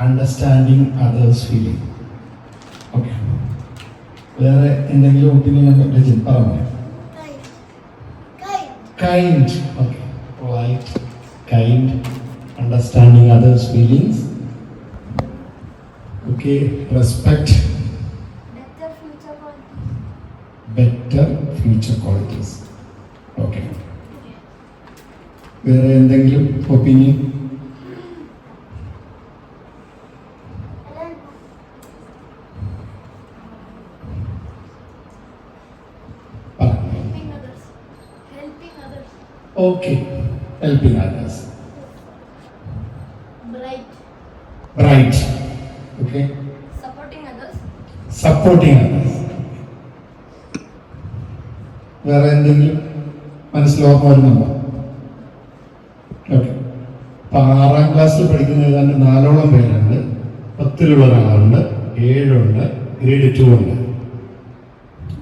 Understanding others feeling. Okay, വേറെ എന്തെങ്കിലും opinion ഉണ്ടെങ്കിൽ പറഞ്ഞു. Kind. Okay, polite, kind, understanding others feelings. Okay, respect, better future qualities. Okay. വേറെ എന്തെങ്കിലും opinion? Okay, helping others. Bright. Okay. Supporting others. വേറെ എന്തെങ്കിലും മനസ്സിലാക്കാൻ വരുന്നുണ്ടോ? ഓക്കെ, ഇപ്പൊ 6ാം ക്ലാസ്സിൽ പഠിക്കുന്ന ഏതാണ്ട് 4ഓളം പേരുണ്ട്. 10ലുള്ള ഒരാളുണ്ട്, 7ഉണ്ട്, ഗ്രേഡ് 2 ഉണ്ട്,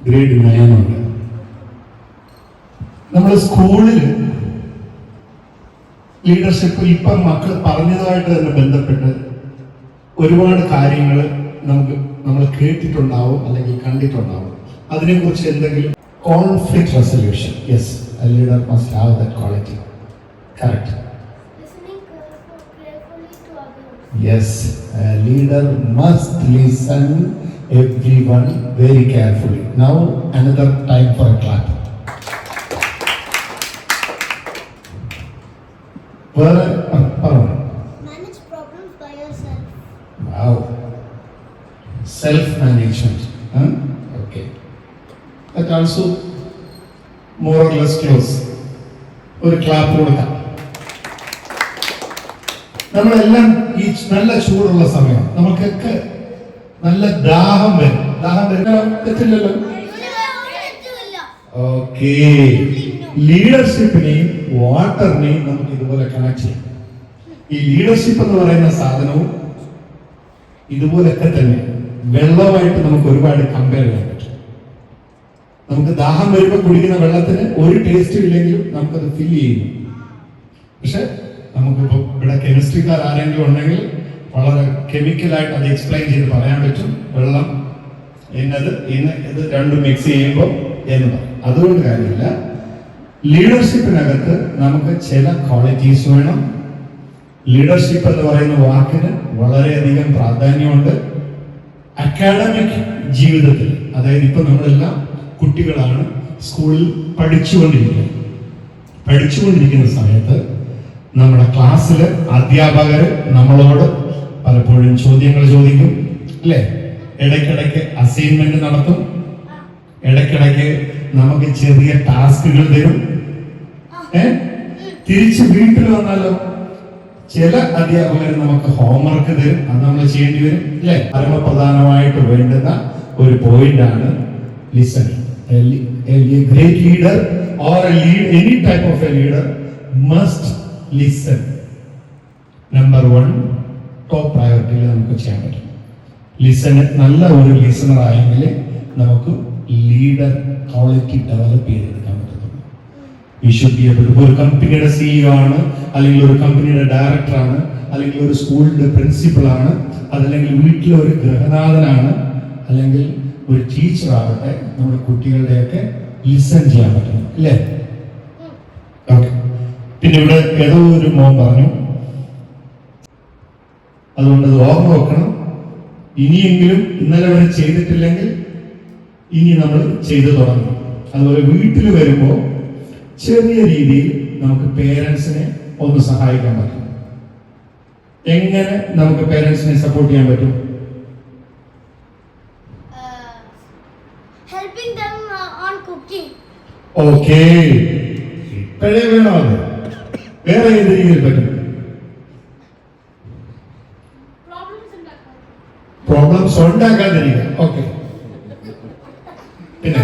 ഗ്രേഡ് 9 ഉണ്ട്. നമ്മുടെ സ്കൂളിൽ ലീഡർഷിപ്പ് ഇപ്പം മക്കൾ പറഞ്ഞതുമായിട്ട് തന്നെ ബന്ധപ്പെട്ട് ഒരുപാട് കാര്യങ്ങൾ നമ്മൾ കേട്ടിട്ടുണ്ടാവും അല്ലെങ്കിൽ കണ്ടിട്ടുണ്ടാവും. അതിനെക്കുറിച്ച് എന്തെങ്കിലും? Conflict resolution. Yes, a leader must have that quality. Correct. Listening carefully to others. Yes, a leader must listen everyone very carefully. Now, another time for a clap. Manage problems by yourself. Wow. Self-management. Huh? Okay. That also more or less close. ഒരു clap കൊടുക്കാം. നമ്മളെല്ലാം ഈ നല്ല ചൂടുള്ള സമയം നമുക്കൊക്കെ നല്ല ദാഹം വരും. തെറ്റില്ലല്ലോ? ഓക്കെ, ലീഡർഷിപ്പിനെയും വാട്ടറിനെയും നമുക്ക് ഇതുപോലെ കണക്ട് ചെയ്യാം. ഈ ലീഡർഷിപ്പ് എന്ന് പറയുന്ന സാധനവും ഇതുപോലൊക്കെ തന്നെ വെള്ളമായിട്ട് നമുക്ക് ഒരുപാട് കമ്പയർ ചെയ്യാൻ പറ്റും. നമുക്ക് ദാഹം വരുമ്പോൾ കുടിക്കുന്ന വെള്ളത്തിന് ഒരു ടേസ്റ്റ് ഇല്ലെങ്കിലും നമുക്കത് ഫിൽ ചെയ്യുന്നു. പക്ഷെ നമുക്കിപ്പോ ഇവിടെ കെമിസ്ട്രിക്കാർ ആരെങ്കിലും ഉണ്ടെങ്കിൽ വളരെ കെമിക്കലായിട്ട് അത് എക്സ്പ്ലെയിൻ ചെയ്ത് പറയാൻ പറ്റും. വെള്ളം ഇത് രണ്ടും മിക്സ് ചെയ്യുമ്പോൾ എന്ന് പറയും. അതുകൊണ്ട് കാര്യമില്ല, ലീഡർഷിപ്പിനകത്ത് നമുക്ക് ചില ക്വാളിറ്റീസ് വേണം. ലീഡർഷിപ്പ് എന്ന് പറയുന്ന വാക്കിന് വളരെയധികം പ്രാധാന്യമുണ്ട് അക്കാഡമിക് ജീവിതത്തിൽ. അതായത് ഇപ്പൊ നമ്മളെല്ലാം കുട്ടികളാണ്, സ്കൂളിൽ പഠിച്ചുകൊണ്ടിരിക്കുന്ന സമയത്ത് നമ്മുടെ ക്ലാസ്സിൽ അധ്യാപകർ നമ്മളോട് പലപ്പോഴും ചോദ്യങ്ങൾ ചോദിക്കും, അല്ലേ? ഇടയ്ക്കിടയ്ക്ക് അസൈൻമെന്റ് നടത്തും, ഇടയ്ക്കിടയ്ക്ക് നമുക്ക് ചെറിയ ടാസ്കുകൾ തരും. തിരിച്ച് വീട്ടിൽ വന്നാലോ ചില അധ്യാപകർ നമുക്ക് ഹോംവർക്ക് തരും, അത് നമ്മൾ ചെയ്യേണ്ടി വരും, അല്ലേ? പരമപ്രധാനമായിട്ട് വേണ്ടുന്ന ഒരു പോയിന്റ് ആണ് listening. A great leader or any type of a leader must listen. Number 1 top priority നമുക്ക് ചെയ്യാൻ പറ്റും. നല്ല ഒരു ലിസണർ ആയെങ്കിൽ നമുക്ക് ലീഡർ ക്വാളിറ്റി ഡെവലപ്പ് ചെയ്തെടുക്കാൻ പറ്റത്തുള്ളൂ. You should be able to, ഒരു കമ്പനിയുടെ സിഇഒ ആണ്, അല്ലെങ്കിൽ ഒരു കമ്പനിയുടെ ഡയറക്ടർ ആണ്, അല്ലെങ്കിൽ ഒരു സ്കൂളിന്റെ പ്രിൻസിപ്പൽ ആണ്, അതല്ലെങ്കിൽ വീട്ടിലെ ഒരു ഗൃഹനാഥനാണ്, അല്ലെങ്കിൽ ഒരു ടീച്ചർ ആവട്ടെ, നമ്മുടെ കുട്ടികളുടെയൊക്കെ ലിസൺ ചെയ്യാൻ പറ്റണം, അല്ലേ? ഓക്കെ. പിന്നെ ഇവിടെ ഏതോ ഒരു മോൻ പറഞ്ഞു, അതുകൊണ്ട് അത് ഓർമ്മ വെക്കണം. ഇനിയെങ്കിലും ഇന്നലെ വരെ ചെയ്തിട്ടില്ലെങ്കിൽ ഇനി നമ്മൾ ചെയ്തു തുടങ്ങും. അതുപോലെ വീട്ടിൽ വരുമ്പോൾ ചെറിയ രീതിയിൽ നമുക്ക് പേരൻസിനെ ഒന്ന് സഹായിക്കാൻ പറ്റും. എങ്ങനെ നമുക്ക് പേരൻസിനെ സപ്പോർട്ട് ചെയ്യാൻ പറ്റും? Helping them on cooking. Okay, ഇപ്പോഴേ വേണോ അത്? വേറെ ഏത് രീതിയിൽ പറ്റും? പ്രോബ്ലംസ് ഉണ്ടാക്കാതിരിക്കുക. ഓക്കെ, പിന്നെ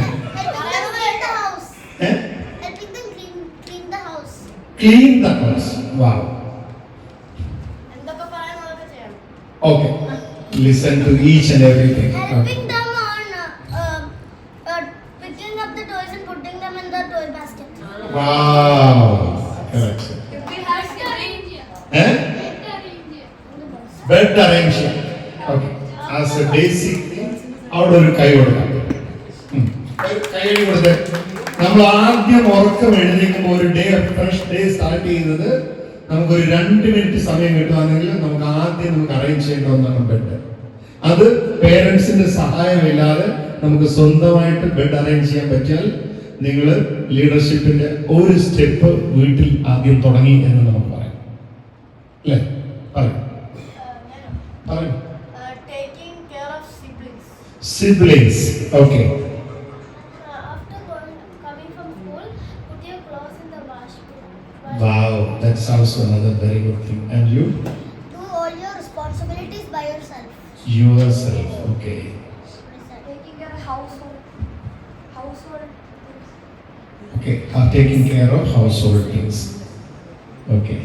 clean the house. Wow. Okay, listen to each and everything. Helping them on picking up the toys and putting them in the toy basket. Wow, correct. Bed arrange ചെയ്യാം. ഓക്കെ, ആസ് എ ബേസിക് അവിടെ ഒരു കൈ കൊടുക്കാം. കൈ കൊടുത്ത് നമ്മൾ ആദ്യം ഉറക്കം എഴുന്നേൽക്കുമ്പോൾ ഒരു ഡേ ഫ്രഷ് ഡേ സ്റ്റാർട്ട് ചെയ്യുന്നത് നമുക്കൊരു 2 മിനിറ്റ് സമയം കിട്ടുവാണെങ്കിൽ നമുക്ക് ആദ്യം അറേഞ്ച് ചെയ്യേണ്ട ഒന്നാണ് ബെഡ്. അത് പേരൻസിന്റെ സഹായമില്ലാതെ നമുക്ക് സ്വന്തമായിട്ട് ബെഡ് അറേഞ്ച് ചെയ്യാൻ പറ്റിയാൽ നിങ്ങൾ ലീഡർഷിപ്പിന്റെ ഒരു സ്റ്റെപ്പ് വീട്ടിൽ ആദ്യം തുടങ്ങി എന്ന് നമുക്ക് പറയാം. അല്ലേ? പറയും. Taking care of siblings. Siblings. Okay. After coming from school, put your clothes in the wash bin. Wow, that's also another very good thing. And you? Do all your responsibilities by yourself. Yourself. Okay. Taking care of household. Okay. Taking care of household things. Okay.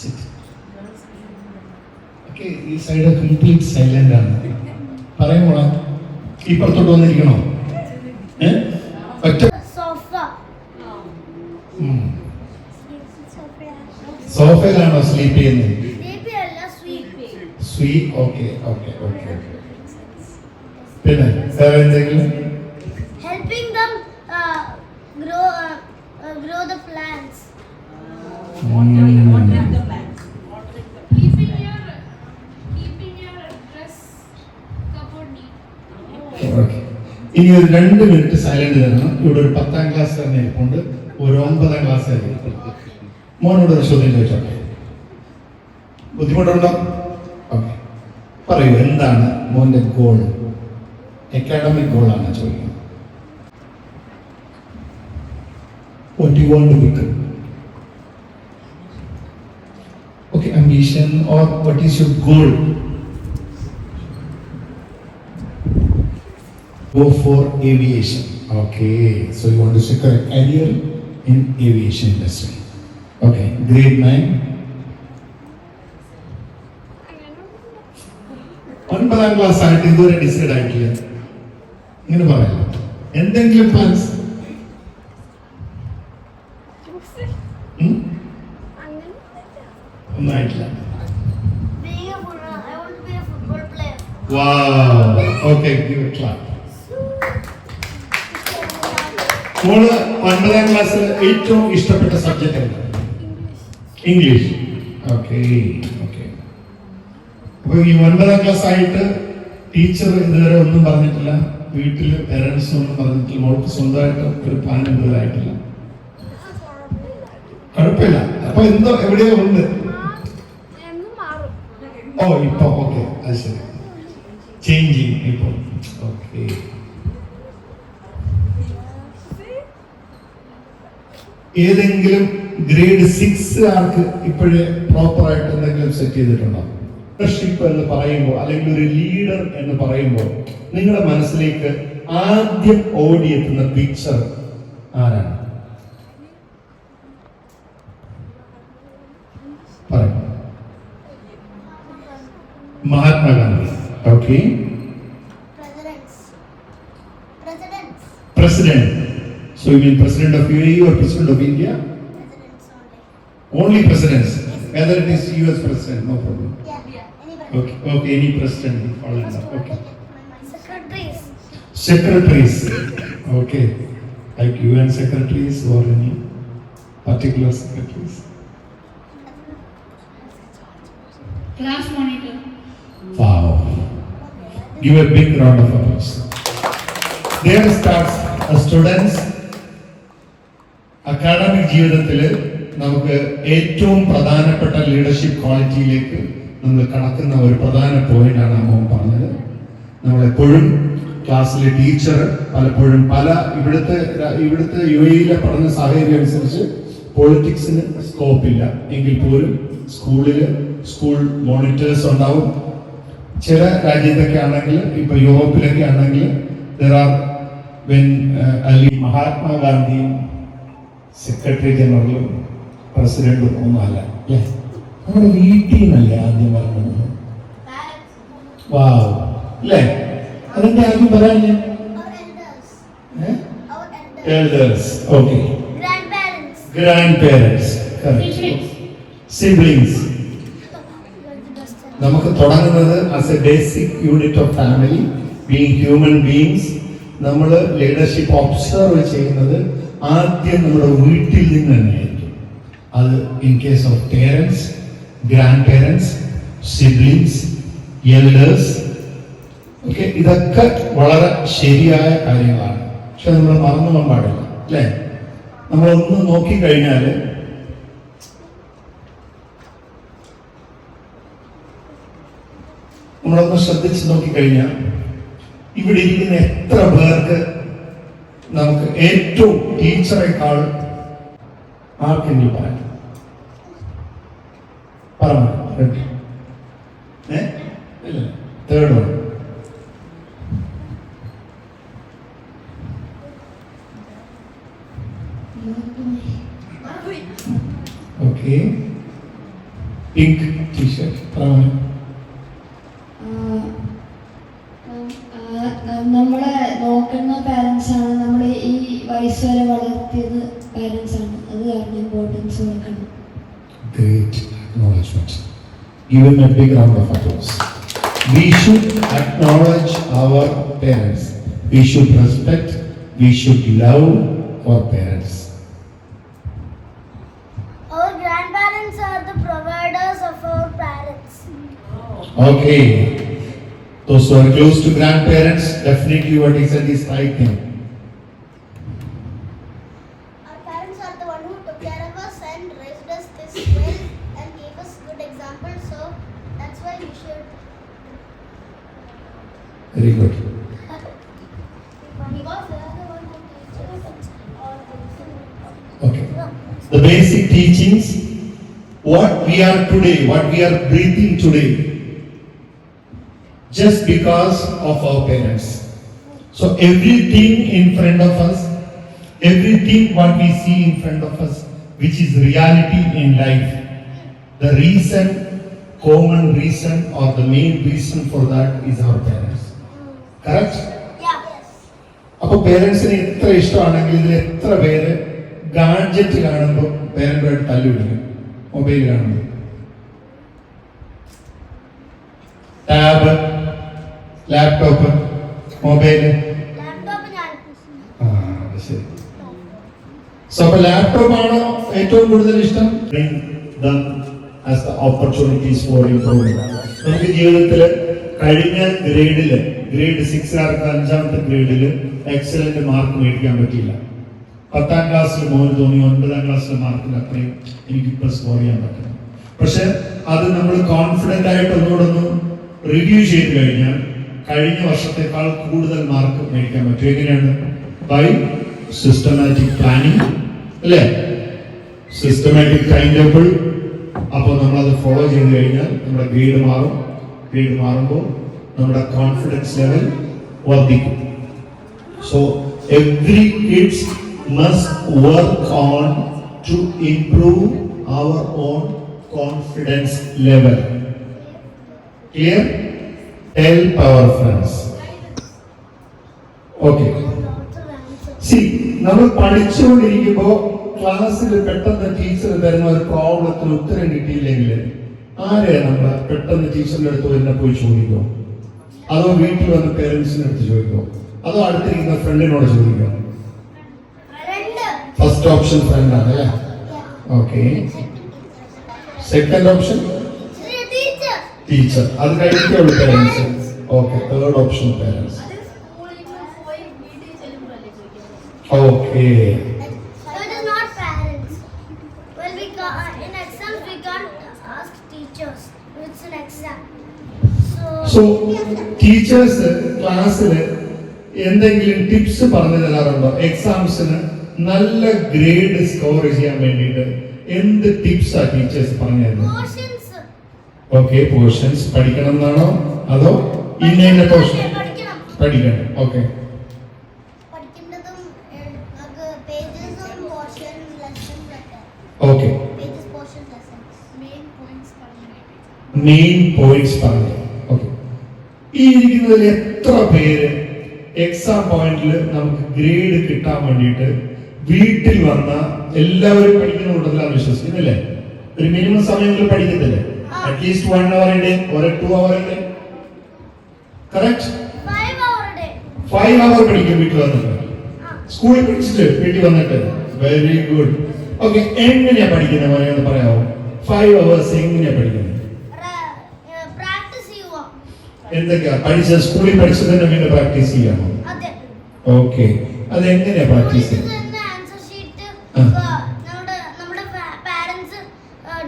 Sit. Okay. ഈ side complete silent ആണ്. പറയുമോളാ ഇപ്പുറത്തോട്ട് വന്നിരിക്കണോ? ഒറ്റ Sofa. സോഫയിലാണോ sleep ചെയ്യുന്നത്? Sleepy alla sweepy. Sweet. Okay okay okay. പിന്നെ വേറെ എന്തെങ്കിലും? Helping them grow the plants. Keeping your dress cupboard neat. Okay. ഇനി ഒരു 2 minute silent തരണം. ഇവിടെ ഒരു 10ാം ക്ലാസ് തന്നെ ഇരിപ്പുണ്ട്, ഒരു 9ാം ക്ലാസ് ആയിരിക്കും. മോനോട് ഒരു ചോദ്യം ചോദിച്ചോട്ടെ, ബുദ്ധിമുട്ടുണ്ടോ? ഓക്കെ, പറയൂ, എന്താണ് മോന്റെ ഗോൾ? അക്കാഡമിക് ഗോളാണ് ചോദിക്കുന്നത്. What do you want to become? Okay, ambition or what is your goal? Go for aviation. Okay, so you want to secure a career in aviation industry. Okay, grade 9. 9ാം class ആയിട്ട് ഇതുവരെ decide ആയിട്ടില്ല. ഇങ്ങനെ പറയല്ലോ, എന്തെങ്കിലും plans? ഒന്നും ആയിട്ടില്ല. I want to be a football player. Wow. Okay, give a clap. മോള് 9ാം ക്ലാസ്സിൽ ഏറ്റവും ഇഷ്ടപ്പെട്ട സബ്ജക്റ്റ് എന്താ? ഇംഗ്ലീഷ്. Okay okay. അപ്പൊ ഈ 9ാം ക്ലാസ് ആയിട്ട് ടീച്ചർ ഇതുവരെ ഒന്നും പറഞ്ഞിട്ടില്ല, വീട്ടിൽ പേരൻസ് ഒന്നും പറഞ്ഞിട്ടില്ല, മോൾക്ക് സ്വന്തമായിട്ട് ഒരു പ്ലാൻ ഇതുവരെ ആയിട്ടില്ല. കുഴപ്പമില്ല. അപ്പൊ എന്തോ എവിടെയോ ഉണ്ട്. ഓ ഇപ്പൊ ഓക്കെ, അത് ശരി, ചേഞ്ച് ചെയ്യും ഇപ്പൊ. ഓക്കെ, ഏതെങ്കിലും ഗ്രേഡ് 6 ആർക്ക് ഇപ്പോഴേ പ്രോപ്പർ ആയിട്ട് എന്തെങ്കിലും സെറ്റ് ചെയ്തിട്ടുണ്ടോ? ലീഡർഷിപ്പ് എന്ന് പറയുമ്പോൾ അല്ലെങ്കിൽ ഒരു ലീഡർ എന്ന് പറയുമ്പോൾ നിങ്ങളുടെ മനസ്സിലേക്ക് ആദ്യം ഓടിയെത്തുന്ന പിക്ചർ ആരാണ്? പറയും. Mahatma Gandhi. Okay. President. So you mean President of UAE or President of India? Presidents only. Only presidents. Whether it is US president, no problem. Yeah, any president. Okay, okay, any president will fall in that. Okay. Secretaries. Secretaries. Okay. Like UN secretaries or any particular secretaries? Class monitor. Wow. Give a big round of applause. There starts students academic ജീവിതത്തിൽ നമുക്ക് ഏറ്റവും പ്രധാനപ്പെട്ട leadership ക്വാളിറ്റിയിലേക്ക് നമ്മൾ കടക്കുന്ന ഒരു പ്രധാന പോയിന്റാണ് അമ്മ പറഞ്ഞത്. നമ്മളെപ്പോഴും ക്ലാസ്സിലെ ടീച്ചർ പലപ്പോഴും ഇവിടുത്തെ UAE പഠന സാഹചര്യം അനുസരിച്ച് പൊളിറ്റിക്സിന് സ്കോപ്പില്ല എങ്കിൽ പോലും സ്കൂൾ മോണിറ്റേഴ്സ് ഉണ്ടാവും. ചില രാജ്യത്തൊക്കെ ആണെങ്കിൽ, ഇപ്പൊ യൂറോപ്പിലൊക്കെ ആണെങ്കിൽ മഹാത്മാഗാന്ധിയും സെക്രട്ടറി ജനറലും പ്രസിഡന്റും ഒന്നുമല്ല അല്ലേ, നമ്മുടെ വീട്ടിൽ നിന്നല്ലേ ആദ്യം പറഞ്ഞത്. വാവ് അല്ലേ, അതിന്റെ ആദ്യം പറയാൻ elders. Okay, grand parents, siblings. നമുക്ക് തുടങ്ങുന്നത് as A basic unit of family, being human beings. നമ്മൾ ലീഡർഷിപ്പ് ഒബ്സർവ് ചെയ്യുന്നത് ആദ്യം നമ്മുടെ വീട്ടിൽ നിന്ന് തന്നെയായിരിക്കും. അത് in case of parents, grand parents, siblings, elders, okay, ഇതൊക്കെ വളരെ ശരിയായ കാര്യങ്ങളാണ്. പക്ഷെ നമ്മൾ മറന്നു പോകാൻ പാടില്ല, അല്ലേ? നമ്മളൊന്ന് നോക്കിക്കഴിഞ്ഞാൽ നമ്മളൊന്ന് ശ്രദ്ധിച്ച് നോക്കിക്കഴിഞ്ഞാൽ ഇവിടെ ഇരിക്കുന്ന എത്ര പേർക്ക് നമുക്ക് ഏറ്റവും ടീച്ചറേക്കാൾ ആർക്കെങ്കിലും പറയാം? പറഞ്ഞു ഇല്ല, third one. Okay, pink T-shirt. പറഞ്ഞു. നമ്മളെ നോക്കുന്ന പാരൻസ് ആണ്, നമ്മൾ ഈ വയസ്സ് വരെ വളർത്തിയത് പാരൻസ് ആണ്. അത് കാരണം ഇമ്പോർട്ടൻസ് കൊടുക്കണം. Great acknowledgement. Give him a big round of applause. We should acknowledge our parents. We should respect, we should love our parents. Our grandparents are the providers of our parents. Okay. Those who are close to grandparents, definitely what he said is right thing. Our parents are the one who took care of us and raised us this well and gave us good examples. So that's why we should. Very good. Because they are the one who teaches us all things. Okay. The basic teachings, what we are today, what we are breathing today, just because of our parents. So everything in front of us, everything what we see in front of us, which is reality in life, the reason, common reason or the main reason for that is our parents. Correct? Yeah. Yes. അപ്പൊ പേരൻസിന് എത്ര ഇഷ്ടമാണെങ്കിൽ ഇതിൽ എത്ര പേര് gadget കാണുമ്പോൾ പേരന്റുമായിട്ട് തല്ലുപിടിക്കും? Mobile കാണുമ്പോൾ, tab, laptop, mobile. Laptop ഞാൻ. ശരി. സോ അപ്പൊ ലാപ്ടോപ്പ് ആണോ ഏറ്റവും കൂടുതൽ ഇഷ്ടം? Opportunities for improvement. നമുക്ക് ജീവിതത്തിൽ കഴിഞ്ഞ ഗ്രേഡ് 6 5ാമത്തെ ഗ്രേഡിൽ എക്സലന്റ് മാർക്ക് മേടിക്കാൻ പറ്റിയില്ല. 10ാം ക്ലാസ്സിൽ മോന് തോന്നി 9ാം ക്ലാസ്സിലെ മാർക്കിൽ അത്രയും എനിക്കിപ്പോ സ്കോർ ചെയ്യാൻ പറ്റും. പക്ഷെ അത് നമ്മൾ കോൺഫിഡന്റ് ആയിട്ട് ഒന്നുകൂടെ റിവ്യൂ ചെയ്ത് കഴിഞ്ഞാൽ കഴിഞ്ഞ വർഷത്തെക്കാൾ കൂടുതൽ മാർക്ക് മേടിക്കാൻ പറ്റും. എങ്ങനെയാണ്? ബൈ സിസ്റ്റമാറ്റിക് പ്ലാനിങ്, അല്ലേ? Systematic time table. അപ്പോൾ നമ്മളത് ഫോളോ ചെയ്ത് കഴിഞ്ഞാൽ നമ്മുടെ ഗ്രേഡ് മാറും. ഗ്രേഡ് മാറുമ്പോൾ നമ്മുടെ കോൺഫിഡൻസ് ലെവൽ വർദ്ധിക്കും. So every kids must work on to improve our own confidence level. Clear? Help our friends. Okay. See, നമ്മൾ പഠിച്ചുകൊണ്ടിരിക്കുമ്പോൾ ക്ലാസ്സിൽ പെട്ടെന്ന് ടീച്ചർ തരുന്ന ഒരു പ്രോബ്ലത്തിന് ഉത്തരം കിട്ടിയില്ലെങ്കിൽ ആരെയാണ് നമ്മൾ പെട്ടെന്ന് ടീച്ചറിന്റെ അടുത്ത് തന്നെ പോയി ചോദിക്കുമോ? അതോ വീട്ടിൽ വന്ന് പേരൻസിന്റെ അടുത്ത് ചോദിക്കുമോ? അതോ അടുത്തിരിക്കുന്ന ഫ്രണ്ടിനോട് ചോദിക്കുമോ? ഫസ്റ്റ് ഓപ്ഷൻ ഫ്രണ്ട് ആണ്, അല്ലേ? ഓക്കെ. Second option teacher. അത് കഴിഞ്ഞിട്ടുള്ളൂ parents. Okay. Third option parents. Okay. So it is not parents. Well, in exams we can't ask teachers. It's an exam. So teachers ക്ലാസ്സിൽ എന്തെങ്കിലും ടിപ്സ് പറഞ്ഞു തരാറുണ്ടോ? എക്സാംസിന് നല്ല grade score ചെയ്യാൻ വേണ്ടിയിട്ട് എന്ത് ടിപ്സാ ടീച്ചേഴ്സ് പറഞ്ഞു തരുന്നത്? Portions. ഓക്കെ. പോർഷൻസ് പഠിക്കണം എന്നാണോ അതോ ഇന്ന പോർഷൻ പഠിക്കണം? ഓക്കെ. പഠിക്കേണ്ടതും പേജസും പോർഷൻ ലെസൺസ് ഒക്കെ. Okay. Pages portion lessons. Main points പറഞ്ഞു. പറഞ്ഞു. ഓക്കെ. ഈ ഇരിക്കുന്നതിൽ എത്ര പേര് എക്സാം പോയിന്റിൽ നമുക്ക് ഗ്രേഡ് കിട്ടാൻ വേണ്ടിയിട്ട് വീട്ടിൽ വന്ന എല്ലാവരും പഠിക്കുന്ന കൂട്ടത്തിലാണ് വിശ്വസിക്കുന്നില്ലേ? ഒരു മിനിമം സമയങ്ങളിൽ പഠിക്കത്തില്ലേ? At least 1 hour a day or 2 hour a day. Correct? 5 hour a day. 5 hour പഠിക്കും വീട്ടിൽ വന്നിട്ട്. സ്കൂളിൽ പഠിച്ചിട്ട് വീട്ടിൽ വന്നിട്ട്. Very good. ഓക്കെ, എങ്ങനെയാ പഠിക്കുന്നത് മോനെ ഒന്ന് പറയാമോ? 5 hours എങ്ങനെയാ പഠിക്കുന്നത്? പ്രാക്ടീസ് ചെയ്യുക. എന്തൊക്കെയാ പഠിച്ച സ്കൂളിൽ പഠിച്ചത് തന്നെ വീണ്ടും പ്രാക്ടീസ് ചെയ്യാമോ? അതെ. ഓക്കെ, അത് എങ്ങനെയാ പ്രാക്ടീസ് ചെയ്യുന്നത്? ആൻസർ ഷീറ്റ് നമ്മുടെ പാരന്റ്സ്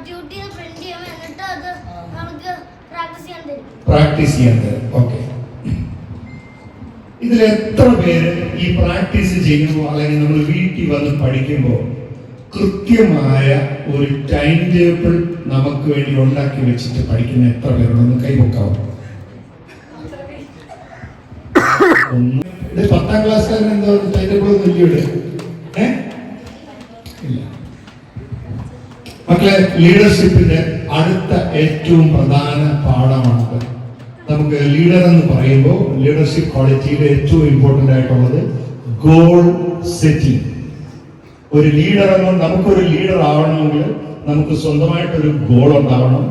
ഡ്യൂട്ടി പ്രിന്റ് ചെയ്യും, എന്നിട്ട് അത് നമുക്ക് പ്രാക്ടീസ് ചെയ്യാൻ തരും. പ്രാക്ടീസ് ചെയ്യാൻ തരും. ഓക്കെ, ഇതിൽ എത്ര പേര് ഈ പ്രാക്ടീസ് ചെയ്യുമ്പോൾ അല്ലെങ്കിൽ നമ്മൾ വീട്ടിൽ വന്ന് പഠിക്കുമ്പോൾ കൃത്യമായ ഒരു ടൈം ടേബിൾ നമുക്ക് വേണ്ടി ഉണ്ടാക്കി വെച്ചിട്ട് പഠിക്കുന്ന എത്ര പേരുണ്ടെന്ന് കൈവക്കാവും? ഇത് 10ാം ക്ലാസ്സുകാരൻ എന്താ ടൈം ടേബിൾ ഒന്നും ഇല്ല. മക്കളെ, ലീഡർഷിപ്പിന്റെ അടുത്ത ഏറ്റവും പ്രധാന പാഠമാണത്. നമുക്ക് ലീഡർ എന്ന് പറയുമ്പോൾ ലീഡർഷിപ്പ് ക്വാളിറ്റിയിൽ ഏറ്റവും ഇമ്പോർട്ടന്റ് ആയിട്ടുള്ളത് ഗോൾ സെറ്റിംഗ്. ഒരു ലീഡർ എന്ന നമുക്കൊരു ലീഡർ ആവണമെങ്കിൽ നമുക്ക് സ്വന്തമായിട്ടൊരു ഗോൾ ഉണ്ടാവണം.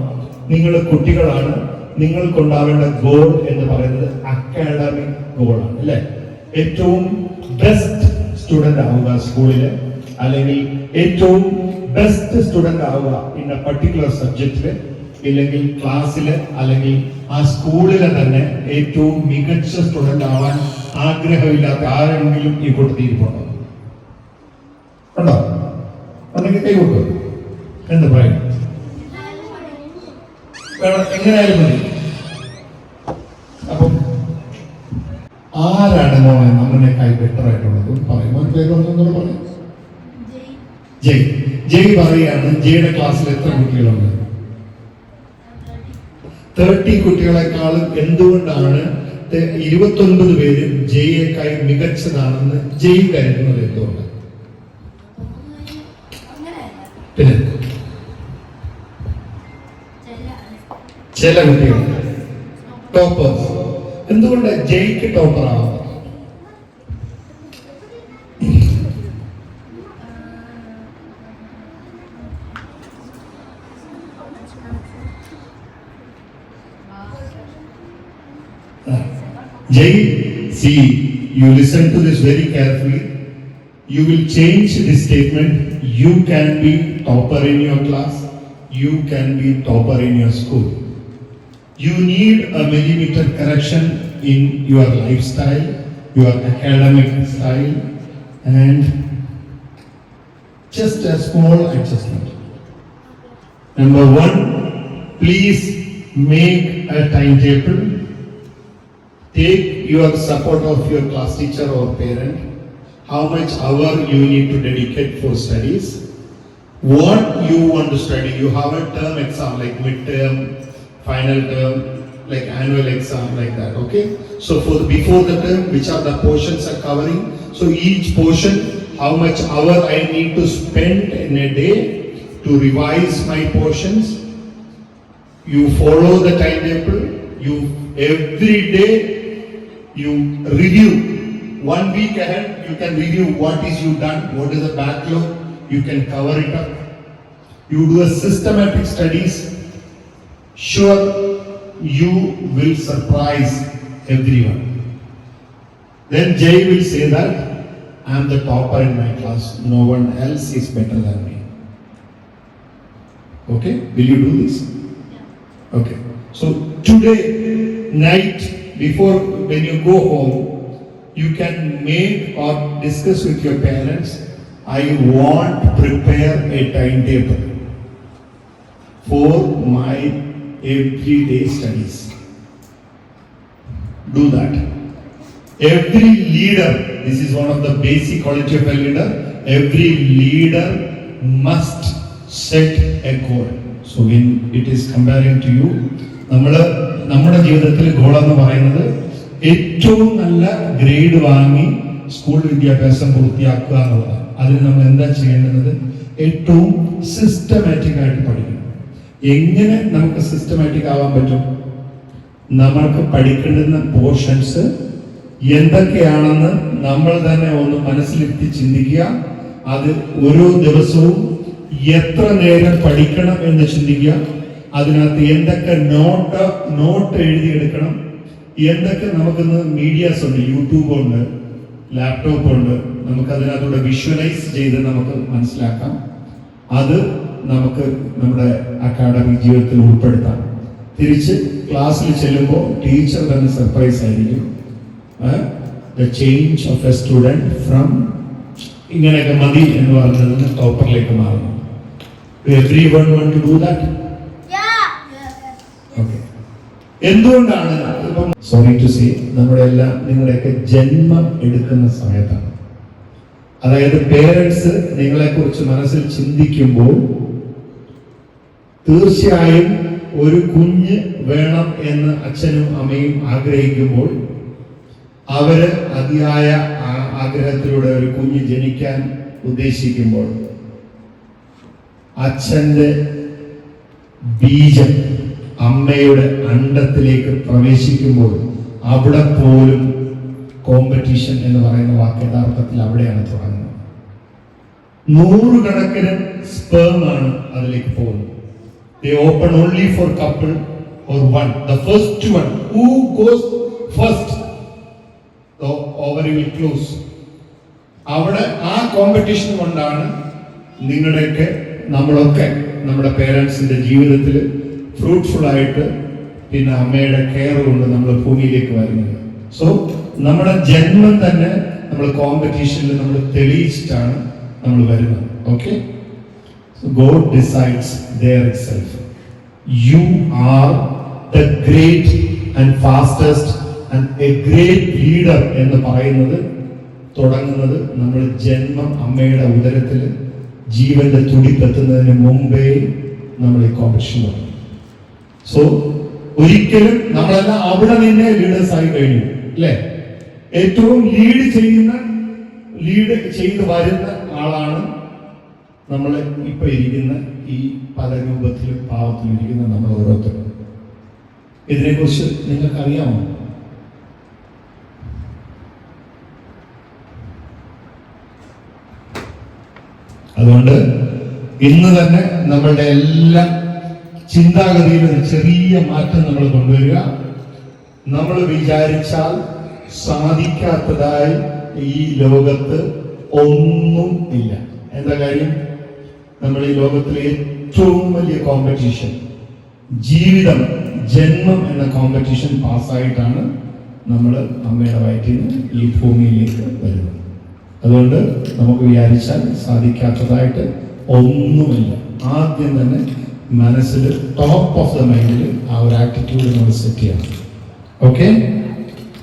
നിങ്ങൾ കുട്ടികളാണ്, നിങ്ങൾക്കുണ്ടാവേണ്ട ഗോൾ എന്ന് പറയുന്നത് അക്കാഡമിക് ഗോളാണ്, അല്ലെ? ഏറ്റവും ബെസ്റ്റ് സ്റ്റുഡന്റ് ആവുക സ്കൂളില്, അല്ലെങ്കിൽ ഏറ്റവും ബെസ്റ്റ് സ്റ്റുഡന്റ് ആവുക ഇൻ എ പർട്ടിക്കുലർ സബ്ജക്റ്റില്, ഇല്ലെങ്കിൽ ക്ലാസ്സില്, അല്ലെങ്കിൽ ആ സ്കൂളിലെ തന്നെ ഏറ്റവും മികച്ച സ്റ്റുഡന്റ് ആവാൻ ആഗ്രഹമില്ലാത്ത ആരെങ്കിലും ഈ കൂട്ടത്തിരിപ്പുണ്ടോ? ഉണ്ടോ? ഉണ്ടെങ്കിൽ കൈകൊട്ടു. എന്ത് പറയും? എങ്ങനെയായാലും മതി. അപ്പം ആരാണ് മോനെ നമ്മളെക്കായി ബെറ്റർ ആയിട്ടുള്ളത്? പറയുമ്പോൾ പേര് ഒന്നും പറഞ്ഞു. ജയ്. ജയ് പറയാണ്, ജയുടെ ക്ലാസ്സിൽ എത്ര കുട്ടികളുണ്ട്? 30 കുട്ടികളെക്കാളും എന്തുകൊണ്ടാണ് 29 പേരും ജയിയേക്കായി മികച്ചതാണെന്ന് ജയ് കരുതുന്നത് എന്തുകൊണ്ട്? പിന്നെ ചില കുട്ടികൾ ടോപ്പേഴ്സ്. എന്തുകൊണ്ട് ജയിക്ക് ടോപ്പർ ആവുന്നത്? Jay, see, you listen to this very carefully. You will change this statement. You can be topper in your class. You can be topper in your school. You need a millimeter correction in your lifestyle, your academic style, and just a small adjustment. Number 1, please make a timetable. Take your support of your class teacher or parent. How much hour you need to dedicate for studies. What you want to study. You have a term exam like midterm, final term, like annual exam, like that. Okay. So before the term, which are the portions are covering. So each portion, how much hour I need to spend in a day to revise my portions. You follow the timetable. You every day. You review 1 week ahead. You can review what is you done, what is the backlog. You can cover it up. You do a systematic studies. Sure, you will surprise everyone. Then Jay will say that I am the topper in my class. No one else is better than me. Okay? Will you do this? Okay. So today night, before when you go home, you can make or discuss with your parents, I want to prepare a timetable for my everyday studies. Do that. Every leader, this is one of the basic quality of a leader, every leader must set a goal. So when it is comparing to you, നമ്മുടെ ജീവിതത്തിൽ goal എന്ന് പറയുന്നത് ഏറ്റവും നല്ല grade വാങ്ങി school വിദ്യാഭ്യാസം പൂർത്തിയാക്കുക എന്നുള്ളതാണ്. അതിന് നമ്മൾ എന്താ ചെയ്യേണ്ടത്? ഏറ്റവും സിസ്റ്റമാറ്റിക് ആയിട്ട് പഠിക്കണം. എങ്ങനെ നമുക്ക് സിസ്റ്റമാറ്റിക് ആവാൻ പറ്റും? നമ്മൾക്ക് പഠിക്കേണ്ടുന്ന പോർഷൻസ് എന്തൊക്കെയാണെന്ന് നമ്മൾ തന്നെ ഒന്ന് മനസ്സിലെത്തി ചിന്തിക്കുക. അത് ഓരോ ദിവസവും എത്ര നേരം പഠിക്കണം എന്ന് ചിന്തിക്കുക. അതിനകത്ത് എന്തൊക്കെ നോട്ട് എഴുതിയെടുക്കണം, എന്തൊക്കെ നമുക്കിന്ന് മീഡിയാസ് ഉണ്ട്, യൂട്യൂബ് ഉണ്ട്, ലാപ്ടോപ്പ് ഉണ്ട്, നമുക്ക് അതിനകത്തൂടെ വിഷ്വലൈസ് ചെയ്ത് നമുക്ക് മനസ്സിലാക്കാം. അത് നമുക്ക് നമ്മുടെ അക്കാഡമിക് ജീവിതത്തിൽ ഉൾപ്പെടുത്താം. തിരിച്ച് ക്ലാസ്സിൽ ചെല്ലുമ്പോൾ ടീച്ചർ തന്നെ സർപ്രൈസ് ആയിരിക്കും. The change of A student from ഇങ്ങനെയൊക്കെ മതി എന്ന് പറഞ്ഞതിന് ടോപ്പറിലേക്ക് മാറുന്നു. Everyone want to do that? Okay. എന്തുകൊണ്ടാണ് ഇപ്പം സോറി ടു സേ നമ്മുടെ എല്ലാം നിങ്ങളുടെയൊക്കെ ജന്മം എടുക്കുന്ന സമയത്താണ്. അതായത് പേരൻസ് നിങ്ങളെ കുറിച്ച് മനസ്സിൽ ചിന്തിക്കുമ്പോൾ തീർച്ചയായും ഒരു കുഞ്ഞ് വേണം എന്ന് അച്ഛനും അമ്മയും ആഗ്രഹിക്കുമ്പോൾ അവര് അതിയായ ആഗ്രഹത്തിലൂടെ ഒരു കുഞ്ഞ് ജനിക്കാൻ ഉദ്ദേശിക്കുമ്പോൾ അച്ഛന്റെ ബീജം അമ്മയുടെ അണ്ടത്തിലേക്ക് പ്രവേശിക്കുമ്പോൾ അവിടെ പോലും കോമ്പറ്റീഷൻ എന്ന് പറയുന്ന വാക്ക് യഥാർത്ഥത്തിൽ അവിടെയാണ് തുടങ്ങുന്നത്. 100 കണക്കിന് സ്പേമാണ് അതിലേക്ക് പോകുന്നത്. They open only for couple or one. The first one who goes first, the ovary will close. അവിടെ ആ കോമ്പറ്റീഷൻ കൊണ്ടാണ് നിങ്ങളുടെയൊക്കെ നമ്മളൊക്കെ നമ്മുടെ പേരൻസിന്റെ ജീവിതത്തിൽ ഫ്രൂട്ട്ഫുൾ ആയിട്ട് പിന്നെ അമ്മയുടെ കെയർ കൊണ്ട് നമ്മൾ ഭൂമിയിലേക്ക് വരുന്നത്. സോ നമ്മുടെ ജന്മം തന്നെ നമ്മൾ കോമ്പറ്റീഷനിൽ നമ്മൾ തെളിയിച്ചിട്ടാണ് നമ്മൾ വരുന്നത്. Okay, God decides there itself. You are the great and fastest and a great leader എന്ന് പറയുന്നത് തുടങ്ങുന്നത് നമ്മൾ ജന്മം അമ്മയുടെ ഉദരത്തിൽ ജീവന്റെ തുടിപ്പെത്തുന്നതിന് മുമ്പേ നമ്മൾ ഈ കോമ്പറ്റീഷൻ തുടങ്ങും. സോ ഒരിക്കലും നമ്മളെല്ലാം അവിടെ നിന്നേ ലീഡേഴ്സ് ആയി കഴിഞ്ഞു അല്ലേ? ഏറ്റവും ലീഡ് ചെയ്ത് വരുന്ന ആളാണ് നമ്മൾ ഇപ്പൊ ഇരിക്കുന്ന ഈ പല രൂപത്തിലും ഭാവത്തിലും ഇരിക്കുന്ന നമ്മൾ ഓരോരുത്തരും. ഇതിനെക്കുറിച്ച് നിങ്ങൾക്ക് അറിയാമോ? അതുകൊണ്ട് ഇന്ന് തന്നെ നമ്മളുടെ എല്ലാ ചിന്താഗതിയിൽ ഒരു ചെറിയ മാറ്റം നമ്മൾ കൊണ്ടുവരിക. നമ്മൾ വിചാരിച്ചാൽ സാധിക്കാത്തതായി ഈ ലോകത്ത് ഒന്നും ഇല്ല. എന്താ കാര്യം? നമ്മൾ ഈ ലോകത്തിലെ ഏറ്റവും വലിയ കോമ്പറ്റീഷൻ ജീവിതം, ജന്മം എന്ന കോമ്പറ്റീഷൻ പാസ്സായിട്ടാണ് നമ്മൾ അമ്മയുടെ വയറ്റിൽ നിന്ന് ഈ ഭൂമിയിലേക്ക് വരുന്നത്. അതുകൊണ്ട് നമുക്ക് വിചാരിച്ചാൽ സാധിക്കാത്തതായിട്ട് ഒന്നുമില്ല. ആദ്യം തന്നെ മനസ്സിൽ ടോപ്പ് ഓഫ് ദ മൈൻഡിൽ ആ ഒരു ആറ്റിറ്റ്യൂഡ് നമ്മൾ സെറ്റ് ചെയ്യണം. Okay,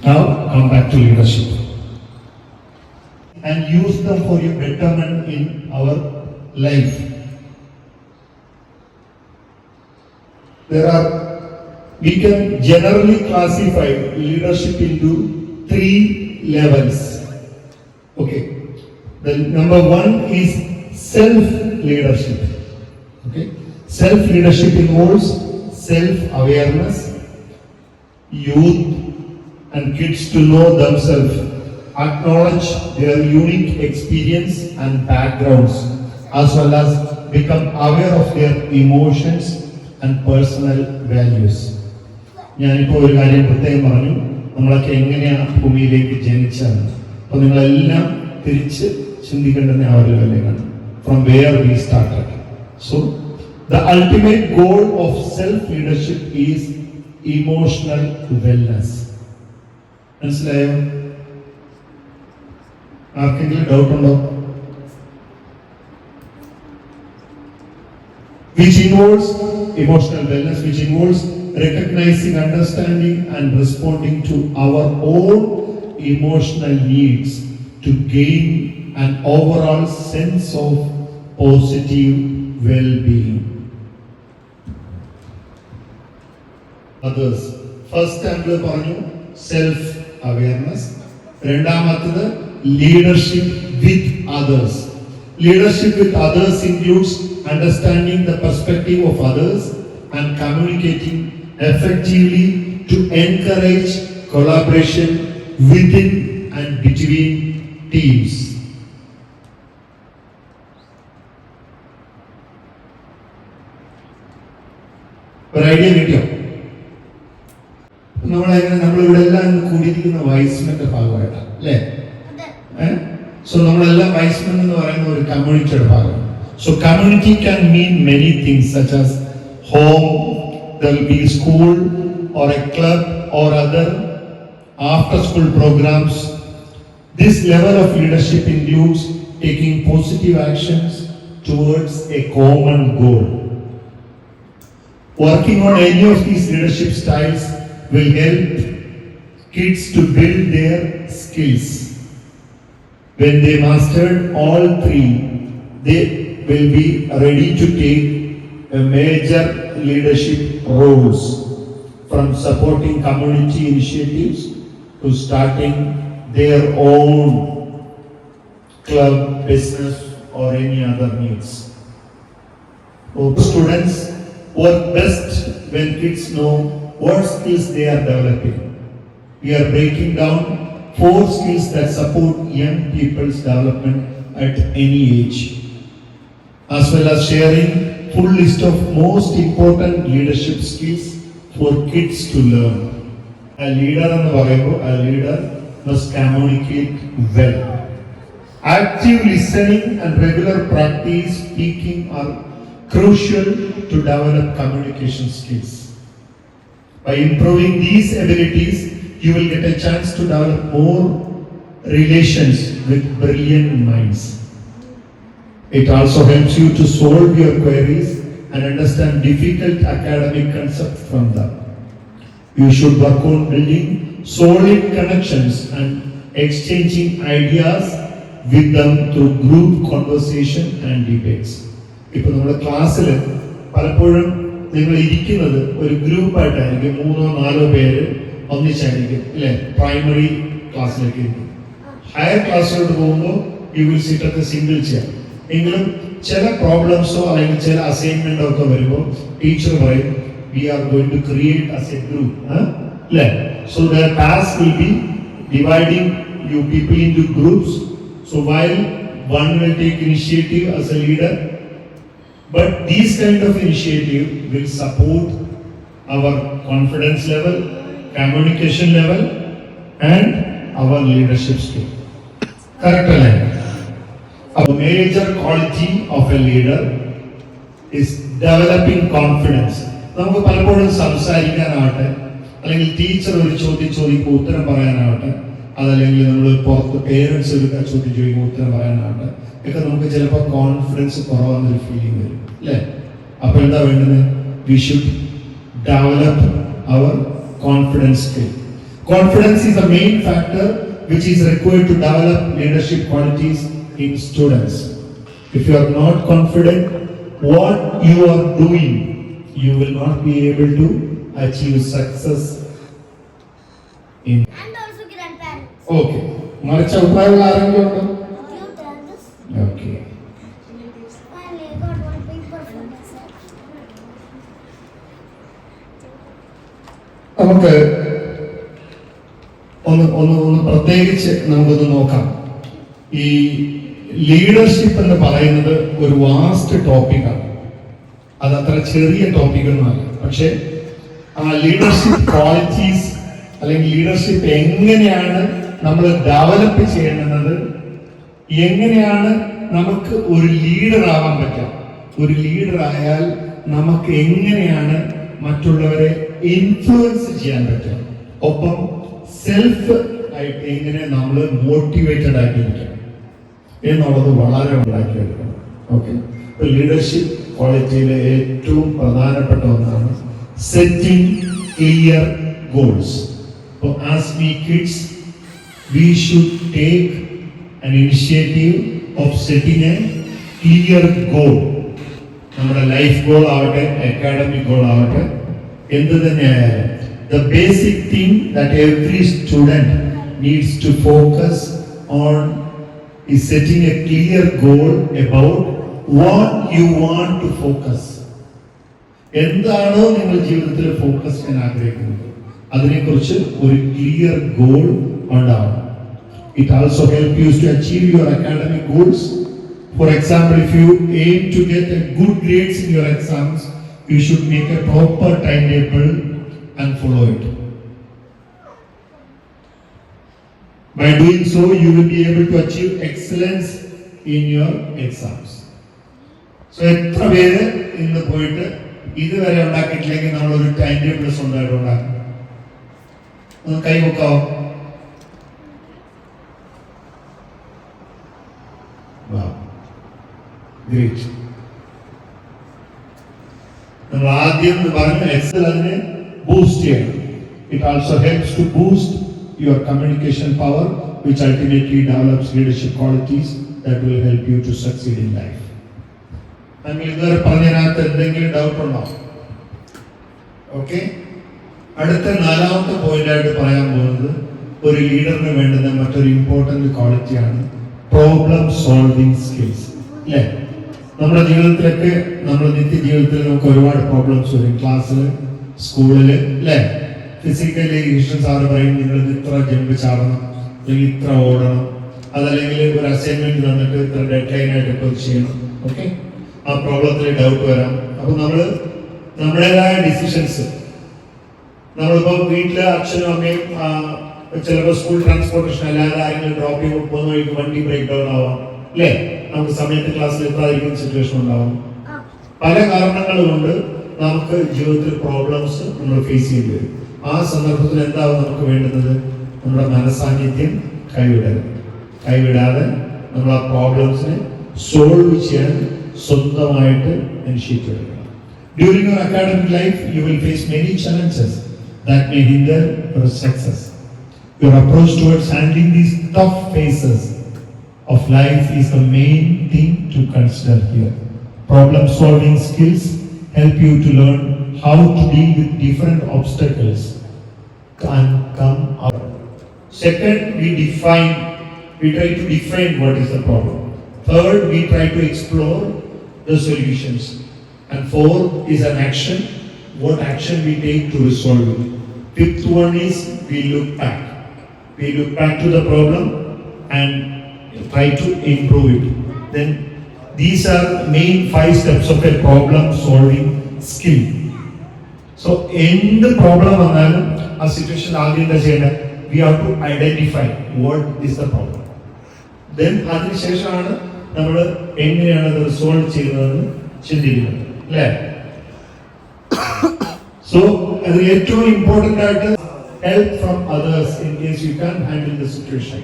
now come back to leadership and use them for your betterment in our life. We can generally classify leadership into 3 levels. Okay, the number 1 is self-leadership. Okay, self-leadership involves self-awareness, youth and kids to know themselves, acknowledge their unique experience and backgrounds, as well as become aware of their emotions and personal values. ഞാനിപ്പോൾ ഒരു കാര്യം പ്രത്യേകം പറഞ്ഞു, നമ്മളൊക്കെ എങ്ങനെയാണ് ഭൂമിയിലേക്ക് ജനിച്ചത്. അപ്പോൾ നിങ്ങളെല്ലാം തിരിച്ച് ചിന്തിക്കേണ്ടത് ആ ഒരു ലെവലിലാണ്, from where we started. So the ultimate goal of self leadership is emotional wellness. മനസ്സിലായോ? ആർക്കെങ്കിലും ഡൗട്ട് ഉണ്ടോ? Which involves emotional wellness, which involves recognizing, understanding and responding to our own emotional needs to gain an overall sense of positive well-being. Others. First angle പറഞ്ഞു self awareness. രണ്ടാമത്തേത് leadership with others. Leadership with others includes understanding the perspective of others and communicating effectively to encourage collaboration within and between teams. ഒരു idea കിട്ടിയോ? നമ്മളിവിടെ എല്ലാം കൂടിയിരിക്കുന്ന വൈസ്മെന്റെ ഭാഗമായിട്ടാണ് അല്ലേ? അതെ. സോ നമ്മളെല്ലാം വൈസ്മെൻ എന്ന് പറയുന്ന ഒരു കമ്മ്യൂണിറ്റിയുടെ ഭാഗമാണ്. So community can mean many things such as home, there will be school or a club or other after school programs. This level of leadership includes taking positive actions towards a common goal. Working on any of these leadership styles will help kids to build their skills. When they mastered all three, they will be ready to take a major leadership roles, from supporting community initiatives to starting their own club, business or any other needs. Students work best when kids know what skills they are developing. We are breaking down 4 skills that support young people's development at any age, as well as sharing full list of most important leadership skills for kids to learn. A leader എന്ന് പറയുമ്പോൾ a leader must communicate well. Active listening and regular practice speaking are crucial to develop communication skills. By improving these abilities, you will get a chance to develop more relations with brilliant minds. It also helps you to solve your queries and understand difficult academic concepts from them. You should work on building solid connections and exchanging ideas with them through group conversation and debates. ഇപ്പോൾ നമ്മുടെ ക്ലാസ്സിൽ പലപ്പോഴും നിങ്ങൾ ഇരിക്കുന്നത് ഒരു ഗ്രൂപ്പായിട്ടായിരിക്കും, 3-4 പേര് ഒന്നിച്ചായിരിക്കും അല്ലേ? Primary ക്ലാസ്സിലേക്ക് ഇരിക്കും. ഹയർ ക്ലാസ്സിലോട്ട് പോകുമ്പോൾ you will sit at A single chair. എങ്കിലും ചില പ്രോബ്ലംസോ അല്ലെങ്കിൽ ചില അസൈൻമെന്റോ ഒക്കെ വരുമ്പോൾ ടീച്ചർ പറയും we are going to create as a group അല്ലേ? So the task will be dividing you people into groups. So while one will take initiative as a leader, but these kind of initiative will support our confidence level, communication level and our leadership skill. Correct അല്ലേ? A major quality of a leader is developing confidence. നമുക്ക് പലപ്പോഴും സംസാരിക്കാനാവട്ടെ, അല്ലെങ്കിൽ teacher ഒരു ചോദ്യം ചോദിക്കുമ്പോൾ ഉത്തരം പറയാനാവട്ടെ, അതല്ലെങ്കിൽ നമ്മൾ പുറത്ത് പേരൻസ് ഒരു ചോദ്യം ചോദിക്കുമ്പോൾ ഉത്തരം പറയാനാവട്ടെ, ഒക്കെ നമുക്ക് ചിലപ്പോൾ കോൺഫിഡൻസ് കുറവാന്നൊരു ഫീലിംഗ് വരും അല്ലേ? അപ്പോൾ എന്താ വേണ്ടത്? We should develop our confidence skill. Confidence is the main factor which is required to develop leadership qualities in students. If you are not confident what you are doing, you will not be able to achieve success in. And also grandparents. Okay. മറിച്ച് അഭിപ്രായമുള്ള ആരെങ്കിലും ഉണ്ടോ? You tell this. Okay. Finally, I got one paper for myself. നമുക്ക് ഒന്ന് പ്രത്യേകിച്ച് നമുക്കൊന്ന് നോക്കാം. ഈ leadership എന്ന് പറയുന്നത് ഒരു വാസ്റ്റ് ടോപ്പിക്കാണ്. അത് അത്ര ചെറിയ ടോപ്പിക്കൊന്നുമല്ല. പക്ഷെ ആ ലീഡർഷിപ്പ് ക്വാളിറ്റീസ് അല്ലെങ്കിൽ ലീഡർഷിപ്പ് എങ്ങനെയാണ് നമ്മൾ ഡെവലപ്പ് ചെയ്യേണ്ടുന്നത്, എങ്ങനെയാണ് നമുക്ക് ഒരു ലീഡർ ആവാൻ പറ്റുക, ഒരു ലീഡർ ആയാൽ നമുക്ക് എങ്ങനെയാണ് മറ്റുള്ളവരെ ഇൻഫ്ലുവൻസ് ചെയ്യാൻ പറ്റുക, ഒപ്പം സെൽഫ് ആയിട്ട് എങ്ങനെ നമ്മൾ മോട്ടിവേറ്റഡ് ആക്കിയിരിക്കണം എന്നുള്ളത് വളരെ ഉണ്ടാക്കിയെടുക്കണം. ഓക്കെ, ലീഡർഷിപ്പ് ക്വാളിറ്റിയിലെ ഏറ്റവും പ്രധാനപ്പെട്ട ഒന്നാണ് സെറ്റിംഗ് ക്ലിയർ ഗോൾസ്. അപ്പോൾ as we kids we should take an initiative of setting a clear goal. നമ്മുടെ ലൈഫ് ഗോൾ ആവട്ടെ, അക്കാഡമിക് ഗോൾ ആവട്ടെ, എന്ത് തന്നെയായാലും the basic thing that every student needs to focus on is setting a clear goal about what you want to focus. എന്താണോ നിങ്ങൾ ജീവിതത്തിൽ focus ചെയ്യാൻ ആഗ്രഹിക്കുന്നത് അതിനെക്കുറിച്ച് ഒരു ക്ലിയർ ഗോൾ ഉണ്ടാവണം. It also helps you to achieve your academic goals. For example, if you aim to get a good grades in your exams, you should make a proper timetable and follow it. By doing so, you will be able to achieve excellence in your exams. So, എത്ര പേര് ഇന്ന് പോയിട്ട് ഇതുവരെ ഉണ്ടാക്കിയിട്ടില്ലെങ്കിൽ നമ്മളൊരു time table സ്വന്തമായിട്ട് ഉണ്ടാക്കും? ഒന്ന് കൈ വെക്കാവോ? ഗ്രേറ്റ്. നമ്മൾ ആദ്യം പറഞ്ഞ എക്സൽ അതിനെ ബൂസ്റ്റ് ചെയ്യണം. It also helps to boost your communication power, which ultimately develops leadership qualities that will help you to succeed in life. നിങ്ങൾ ഇതുവരെ പറഞ്ഞതിനകത്ത് എന്തെങ്കിലും ഡൗട്ട് ഉണ്ടോ? ഓക്കെ. അടുത്ത 4ാമത്തെ പോയിന്റായിട്ട് പറയാൻ പോകുന്നത് ഒരു ലീഡറിന് വേണ്ടുന്ന മറ്റൊരു ഇമ്പോർട്ടന്റ് ക്വാളിറ്റിയാണ് പ്രോബ്ലം സോൾവിങ് സ്കിൽസ്. അല്ലേ? നമ്മുടെ ജീവിതത്തിലൊക്കെ, നമ്മുടെ നിത്യജീവിതത്തിൽ നമുക്ക് ഒരുപാട് പ്രോബ്ലംസ് വരും. ക്ലാസ്സിൽ, സ്കൂളിൽ, അല്ലേ? ഫിസിക്കലി ഈശ്വരൻ സാറ് പറയും നിങ്ങൾ ഇത്ര ജമ്പ് ചാടണം, അല്ലെങ്കിൽ ഇത്ര ഓടണം, അതല്ലെങ്കിൽ ഒരു അസൈൻമെന്റ് തന്നിട്ട് ഇത്ര ഡെഡ് ലൈൻ ആയിട്ട് ഇപ്പോൾ ചെയ്യണം. ഓക്കെ. ആ പ്രോബ്ലത്തിൽ ഡൗട്ട് വരാം. അപ്പൊ നമ്മുടേതായ ഡിസിഷൻസ്, നമ്മളിപ്പോൾ വീട്ടിലെ അച്ഛനും അമ്മയും ചിലപ്പോൾ സ്കൂൾ ട്രാൻസ്പോർട്ടേഷൻ അല്ലാതെ ആരെങ്കിലും ഡ്രോപ്പ് ചെയ്ത് പോകുന്ന വഴിക്ക് വണ്ടി ബ്രേക്ക് ഡൗൺ ആവാം, അല്ലേ? നമുക്ക് സമയത്ത് ക്ലാസ്സിൽ എത്താതിരിക്കുന്ന സിറ്റുവേഷൻ ഉണ്ടാവും. പല കാരണങ്ങൾ കൊണ്ട് നമുക്ക് ജീവിതത്തിൽ പ്രോബ്ലംസ് നമ്മൾ ഫേസ് ചെയ്യേണ്ടി വരും. ആ സന്ദർഭത്തിൽ എന്താവും നമുക്ക് വേണ്ടുന്നത്? നമ്മുടെ മനസാന്നിധ്യം കൈവിടാതെ നമ്മൾ ആ പ്രോബ്ലംസിനെ സോൾവ് ചെയ്യാൻ സ്വന്തമായിട്ട് ഇനിഷ്യേറ്റീവ് എടുക്കണം. During your academic life, you will face many challenges that may hinder your success. Your approach towards handling these tough phases of life is the main thing to consider here. Problem-solving skills help you to learn how to deal with different obstacles and come out. Second, we try to define what is the problem. Third, we try to explore the solutions. And fourth is an action, what action we take to resolve it. Fifth one is we look back. We look back to the problem and try to improve it. Then these are main 5 steps of a problem solving skill. So in the problem vannalum a situation aagin endu cheyana, we have to identify what is the problem. Then adinu sheshamaanu nammal enganeyana adu resolve cheyyunnathu ചിന്തിക്കുന്നത്, അല്ലേ? So അത് ഏറ്റവും important ആയിട്ട് help from others in case you can handle the situation.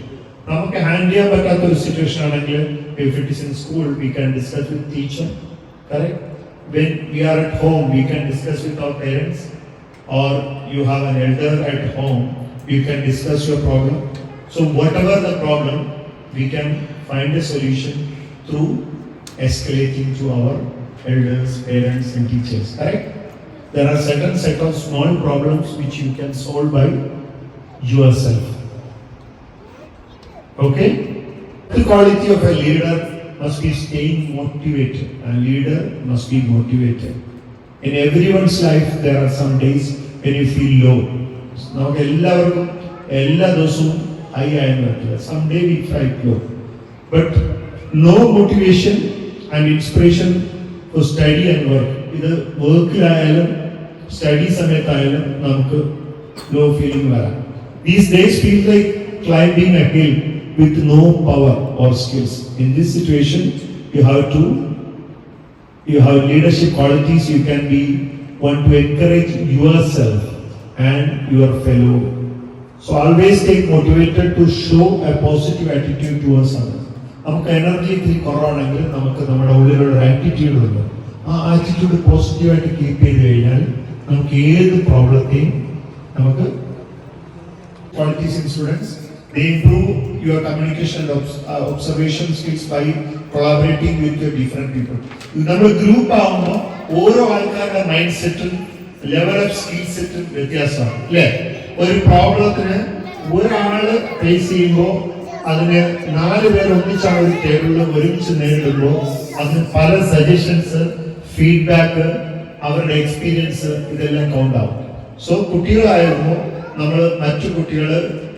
നമുക്ക് handle ചെയ്യാൻ പറ്റാത്ത ഒരു situation ആണെങ്കിൽ, if it is in school we can discuss with teacher, correct? When we are at home we can discuss with our parents, or you have an elder at home, you can discuss your problem. So whatever the problem we can find a solution through escalating to our elders, parents and teachers, correct? There are certain set of small problems which you can solve by yourself. Okay? The quality of a leader must be staying motivated. A leader must be motivated. In everyone's life there are some days when you feel low. നമുക്ക് എല്ലാവർക്കും എല്ലാ ദിവസവും high ആയെന്ന് പറ്റില്ല. Some day we feel low. But no motivation and inspiration for study and work. ഇത് വർക്കിലായാലും study സമയത്തായാലും നമുക്ക് law feeling വരാം. These days feel like climbing a hill with no power or skills. In this situation, you have leadership qualities. You can be one to encourage yourself and your fellow. So always stay motivated to show a positive attitude towards others. നമുക്ക് energy ഇത്തിരി കുറവാണെങ്കിൽ നമുക്ക് നമ്മുടെ ഉള്ളിലുള്ള attitude ഉണ്ട്. ആ attitude പോസിറ്റീവായിട്ട് keep ചെയ്ത് കഴിഞ്ഞാൽ നമുക്ക് ഏത് പ്രോബ്ലത്തെയും നമുക്ക് qualities in students, they improve your communication and observation skills by collaborating with your different people. നമ്മൾ ഗ്രൂപ്പ് ആവുമ്പോൾ ഓരോ ആൾക്കാരുടെ മൈൻഡ് സെറ്റും ലെവൽ ഓഫ് സ്കിൽ സെറ്റും വ്യത്യാസമാണ്, അല്ലേ? ഒരു പ്രോബ്ലത്തിന് ഒരാള് ഫേസ് ചെയ്യുമ്പോൾ അതിന് 4 പേർ ഒന്നിച്ചാണ് ഒരു ടേബിളിൽ ഒരുമിച്ച് നേരിടുമ്പോൾ അതിന് പല സജഷൻസ്, ഫീഡ്ബാക്ക്, അവരുടെ എക്സ്പീരിയൻസ് ഇതെല്ലാം കൗണ്ട് ആവും. സോ കുട്ടികളായിരുന്നു നമ്മൾ മറ്റു കുട്ടികൾ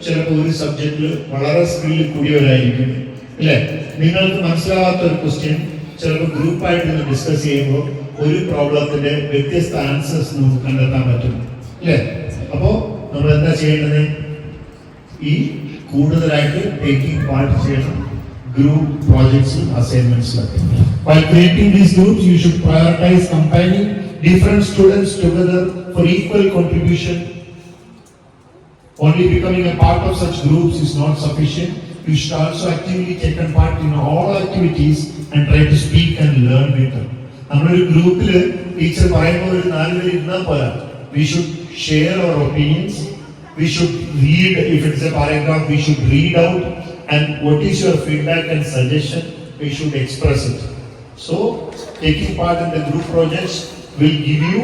ചിലപ്പോൾ ഒരു സബ്ജക്റ്റിൽ വളരെ സ്കില്ലിൽ കൂടിയവരായിരിക്കും, അല്ലേ? നിങ്ങൾക്ക് മനസ്സിലാവാത്ത ഒരു ക്വസ്റ്റ്യൻ ചിലപ്പോൾ ഗ്രൂപ്പായിട്ട് ഡിസ്കസ് ചെയ്യുമ്പോൾ ഒരു പ്രോബ്ലത്തിന്റെ വ്യത്യസ്ത ആൻസേഴ്സ് നമുക്ക് കണ്ടെത്താൻ പറ്റും അല്ലേ? അപ്പോ നമ്മൾ എന്താ ചെയ്യേണ്ടത്? ഈ കൂടുതലായിട്ട് ടേക്കിംഗ് പാർട്ട് ചെയ്യണം group പ്രോജക്ട്സും അസൈൻമെന്റ്സിലൊക്കെ. While creating these groups, you should prioritize combining different students together for equal contribution. Only becoming a part of such groups is not sufficient. You should also actively take part in all activities and try to speak and learn with them. നമ്മളൊരു ഗ്രൂപ്പിൽ teacher പറയുമ്പോൾ ഒരു 4 പേര് ഇരുന്നാൽ പോരാ. We should share our opinions. We should read, if it's a paragraph, we should read out, and what is your feedback and suggestion, we should express it. So, taking part in the group projects will give you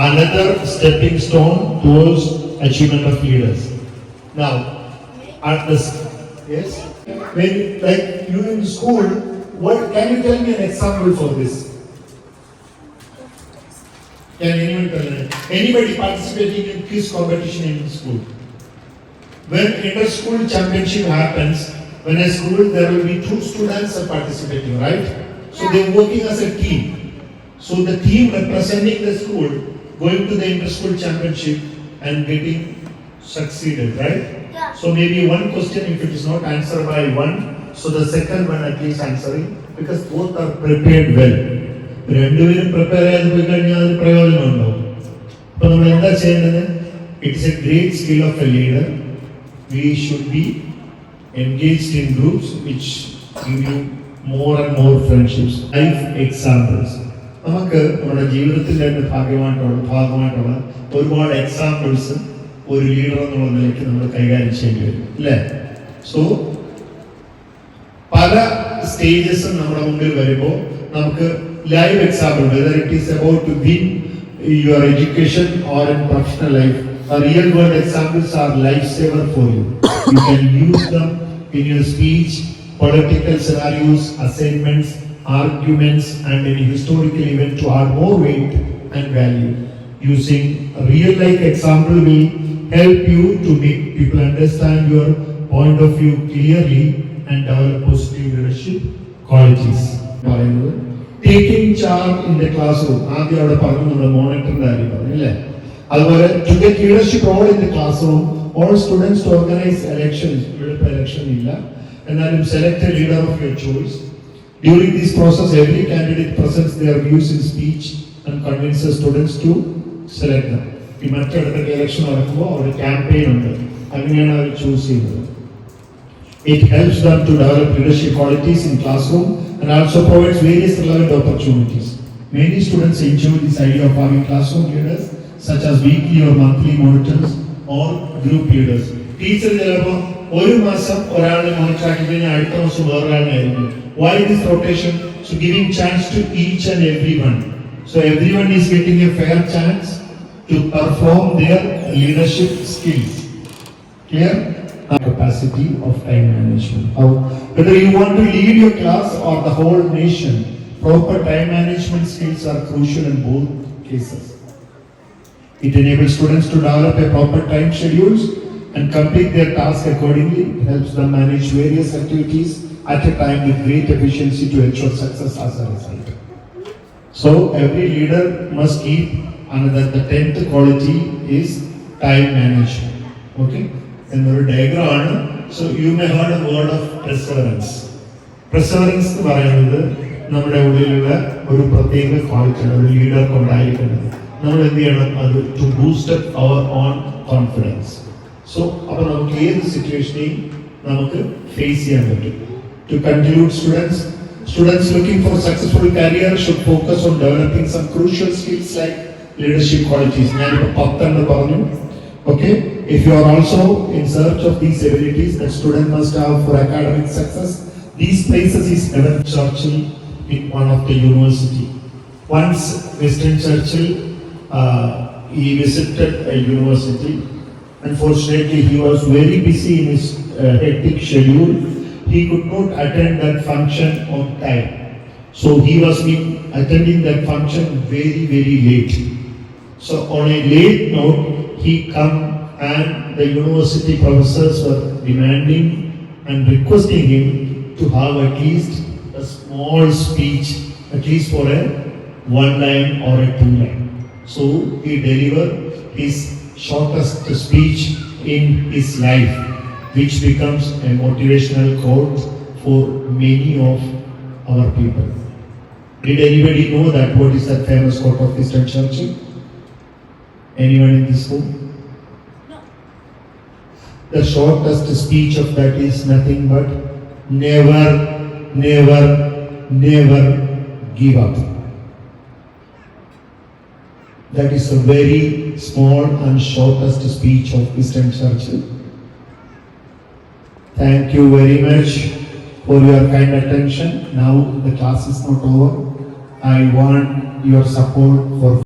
another stepping stone towards achievement of leaders. Now, at this, yes, when like you in school, what can you tell me an example for this? Can anyone tell me? Anybody participating in quiz competition in school? When inter-school championship happens, when a school there will be 2 students are participating, right? So they are working as a team. So the team representing the school going to the inter-school championship and getting succeeded, right? Yeah. So maybe one question, if it is not answered by one, so the second one at least answering, because both are prepared well. രണ്ടുപേരും prepare ചെയ്ത് പോയി കഴിഞ്ഞാൽ അതിന് പ്രയോജനം ഉണ്ടാവും. അപ്പൊ നമ്മൾ എന്താ ചെയ്യേണ്ടത്? It's A great skill of A leader. We should be engaged in groups which give you more and more friendships. Life examples നമുക്ക് നമ്മുടെ ജീവിതത്തിൻ്റെ ഭാഗമായിട്ടുള്ള ഒരുപാട് എക്സാമ്പിൾസ് ഒരു ലീഡർ എന്നുള്ള നിലയ്ക്ക് നമ്മൾ കൈകാര്യം ചെയ്യേണ്ടി വരും അല്ലേ? സോ പല സ്റ്റേജസും നമ്മുടെ മുമ്പിൽ വരുമ്പോൾ നമുക്ക് live example, whether it is about to win your education or in professional life, real world examples are lifesaver for you. You can use them in your speech, political scenarios, assignments, arguments, and any historical event to add more weight and value. Using a real life example will help you to make people understand your point of view clearly and develop positive leadership qualities. Taking charge in the classroom. ആദ്യം അവിടെ പറഞ്ഞു നമ്മൾ മോണിറ്ററിന്റെ കാര്യം പറഞ്ഞു അല്ലേ? അതുപോലെ to get leadership role in the classroom, all students to organize elections. ഇവിടെ election ഇല്ല, എന്നാലും select a leader of your choice. During this process, every candidate presents their views in speech and convinces students to select them. ഈ മറ്റിടത്തൊക്കെ election നടക്കുമ്പോൾ അവിടെ campaign ഉണ്ട്, അങ്ങനെയാണ് അവർ choose ചെയ്യുന്നത്. It helps them to develop leadership qualities in classroom and also provides various relevant opportunities. Many students enjoy this idea of having classroom leaders such as weekly or monthly monitors or group leaders. Teacher ചിലപ്പോൾ ഒരു മാസം ഒരാളെ monitor ആക്കി കഴിഞ്ഞാൽ അടുത്ത മാസം വേറൊരാളായിരിക്കും. Why this rotation? So giving chance to each and everyone. So everyone is getting a fair chance to perform their leadership skills. Clear? Capacity of time management. How, whether you want to lead your class or the whole nation, proper time management skills are crucial in both cases. It enables students to develop a proper time schedules and complete their tasks accordingly. It helps them manage various activities at a time with great efficiency to ensure success as a result. So every leader must keep another, the 10th quality is time management. Okay? എന്നൊരു diagram ആണ്. So you may hard A word of Perseverance. Perseverance എന്ന് പറയുന്നത് നമ്മുടെ ഉള്ളിലുള്ള ഒരു പ്രത്യേക ക്വാളിറ്റിയാണ് ഒരു ലീഡർക്ക് ഉണ്ടായിരിക്കുന്നത്. നമ്മൾ എന്ത് ചെയ്യണം? അത് to boost our own confidence. So അപ്പോൾ നമുക്ക് ഏത് സിറ്റുവേഷനെയും നമുക്ക് ഫേസ് ചെയ്യാൻ പറ്റും. To conclude, students looking for successful career should focus on developing some crucial skills like leadership qualities. ഞാനിപ്പോൾ 10 പറഞ്ഞു. Okay, if you are also in search of these abilities that student must have for academic success, these places is Evan Churchill in one of the university. Once Winston Churchill he visited a university. Unfortunately, he was very busy in his hectic schedule. He could not attend that function on time. So he was attending that function very, very late. So on a late note, he come and the university professors were demanding and requesting him to have at least a small speech, at least for a one line or a two line. So he delivered his shortest speech in his life, which becomes a motivational quote for many of our people. Did anybody know that what is that famous quote of Winston Churchill? Anyone in this room? No. The shortest speech of that is nothing but never, never, never give up. That is a very small and shortest speech of Winston Churchill. Thank you very much for your kind attention. Now the class is not over. I want your support for